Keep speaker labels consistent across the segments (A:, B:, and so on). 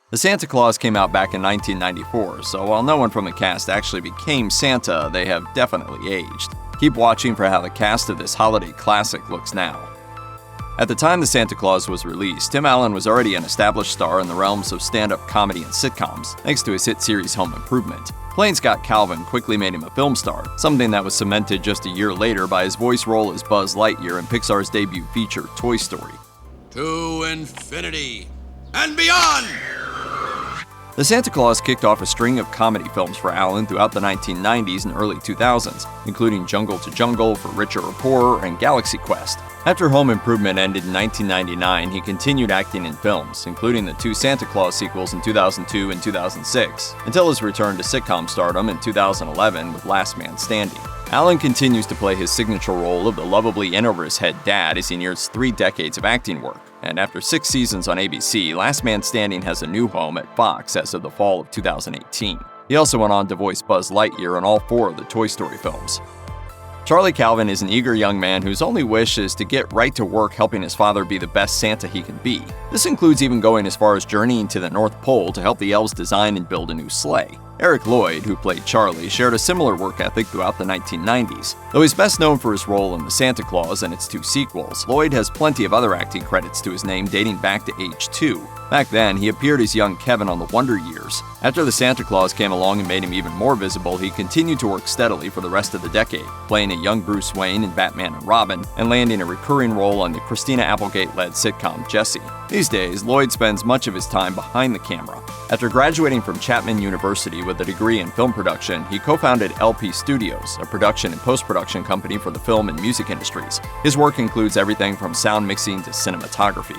A: The Santa Claus came out back in 1994, so while no one from the cast actually became Santa, they have definitely aged. Keep watching for how the cast of this holiday classic looks now. At the time the Santa Claus was released, Tim Allen was already an established star in the realms of stand-up comedy and sitcoms, thanks to his hit series Home Improvement. Playing Scott Calvin quickly made him a film star, something that was cemented just a year later by his voice role as Buzz Lightyear in Pixar's debut feature Toy Story.
B: To infinity and beyond!
A: The Santa Claus kicked off a string of comedy films for Allen throughout the 1990s and early 2000s, including Jungle to Jungle, For Richer or Poorer, and Galaxy Quest. After Home Improvement ended in 1999, he continued acting in films, including the two Santa Claus sequels in 2002 and 2006, until his return to sitcom stardom in 2011 with Last Man Standing. Allen continues to play his signature role of the lovably in-over-his-head dad as he nears 3 decades of acting work, and after 6 seasons on ABC, Last Man Standing has a new home at Fox as of the fall of 2018. He also went on to voice Buzz Lightyear in all 4 of the Toy Story films. Charlie Calvin is an eager young man whose only wish is to get right to work helping his father be the best Santa he can be. This includes even going as far as journeying to the North Pole to help the elves design and build a new sleigh. Eric Lloyd, who played Charlie, shared a similar work ethic throughout the 1990s. Though he's best known for his role in The Santa Claus and its 2 sequels, Lloyd has plenty of other acting credits to his name dating back to age 2. Back then, he appeared as young Kevin on The Wonder Years. After The Santa Claus came along and made him even more visible, he continued to work steadily for the rest of the decade, playing a young Bruce Wayne in Batman and Robin, and landing a recurring role on the Christina Applegate-led sitcom Jessie. These days, Lloyd spends much of his time behind the camera. After graduating from Chapman University with a degree in film production, he co-founded LP Studios, a production and post-production company for the film and music industries. His work includes everything from sound mixing to cinematography.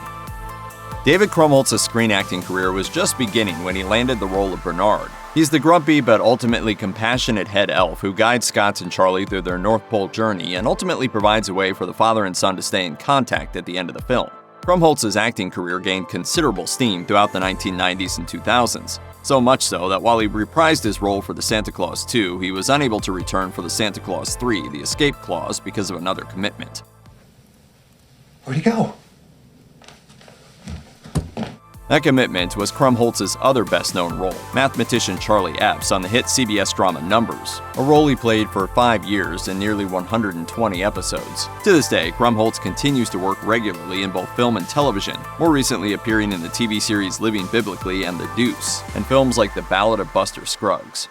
A: David Krumholtz's screen acting career was just beginning when he landed the role of Bernard. He's the grumpy but ultimately compassionate head elf who guides Scott and Charlie through their North Pole journey and ultimately provides a way for the father and son to stay in contact at the end of the film. Krumholtz's acting career gained considerable steam throughout the 1990s and 2000s, so much so that while he reprised his role for the Santa Claus 2, he was unable to return for the Santa Claus 3, The Escape Clause, because of another commitment.
C: Where'd he go?
A: That commitment was Krumholtz's other best-known role, mathematician Charlie Epps on the hit CBS drama Numbers, a role he played for 5 years and nearly 120 episodes. To this day, Krumholtz continues to work regularly in both film and television, more recently appearing in the TV series Living Biblically and The Deuce, and films like The Ballad of Buster Scruggs.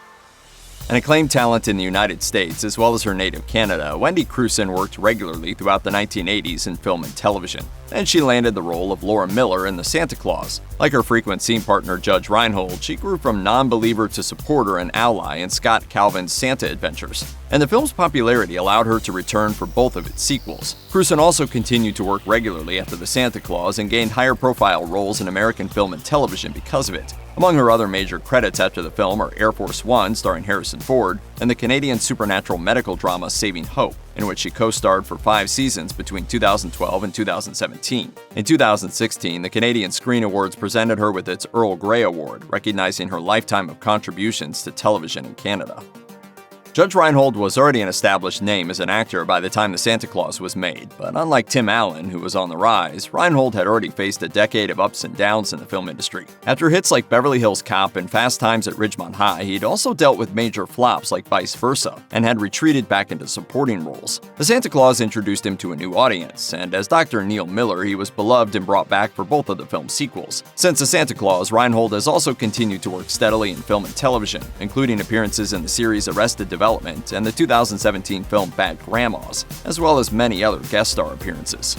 A: An acclaimed talent in the United States, as well as her native Canada, Wendy Crewson worked regularly throughout the 1980s in film and television. Then she landed the role of Laura Miller in The Santa Claus. Like her frequent scene partner Judge Reinhold, she grew from non-believer to supporter and ally in Scott Calvin's Santa adventures. And the film's popularity allowed her to return for both of its sequels. Crewson also continued to work regularly after The Santa Claus and gained higher profile roles in American film and television because of it. Among her other major credits after the film are Air Force One, starring Harrison Ford, and the Canadian supernatural medical drama Saving Hope, in which she co-starred for 5 seasons between 2012 and 2017. In 2016, the Canadian Screen Awards presented her with its Earl Grey Award, recognizing her lifetime of contributions to television in Canada. Judge Reinhold was already an established name as an actor by the time The Santa Claus was made, but unlike Tim Allen, who was on the rise, Reinhold had already faced a decade of ups and downs in the film industry. After hits like Beverly Hills Cop and Fast Times at Ridgemont High, he'd also dealt with major flops like Vice Versa, and had retreated back into supporting roles. The Santa Claus introduced him to a new audience, and as Dr. Neil Miller, he was beloved and brought back for both of the film's sequels. Since The Santa Claus, Reinhold has also continued to work steadily in film and television, including appearances in the series Arrested Development and the 2017 film Bad Grandmas, as well as many other guest star appearances.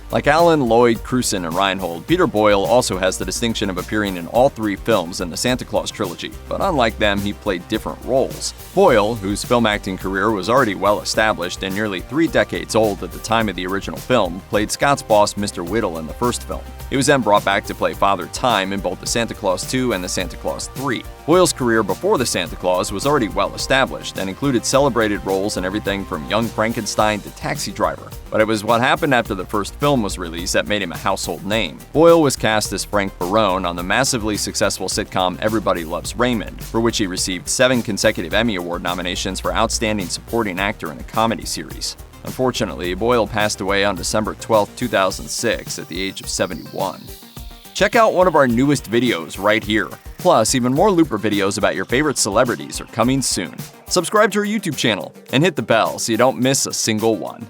A: Like Allen, Lloyd, Crewson, and Reinhold, Peter Boyle also has the distinction of appearing in all 3 films in the Santa Claus trilogy, but unlike them, he played different roles. Boyle, whose film acting career was already well established and nearly 3 decades old at the time of the original film, played Scott's boss Mr. Whittle in the first film. He was then brought back to play Father Time in both the Santa Claus 2 and the Santa Claus 3. Boyle's career before the Santa Claus was already well established and included celebrated roles in everything from Young Frankenstein to Taxi Driver. But it was what happened after the first film was released that made him a household name. Boyle was cast as Frank Barone on the massively successful sitcom Everybody Loves Raymond, for which he received 7 consecutive Emmy Award nominations for Outstanding Supporting Actor in a Comedy Series. Unfortunately, Boyle passed away on December 12, 2006 at the age of 71. Check out one of our newest videos right here. Plus, even more Looper videos about your favorite celebrities are coming soon. Subscribe to our YouTube channel and hit the bell so you don't miss a single one.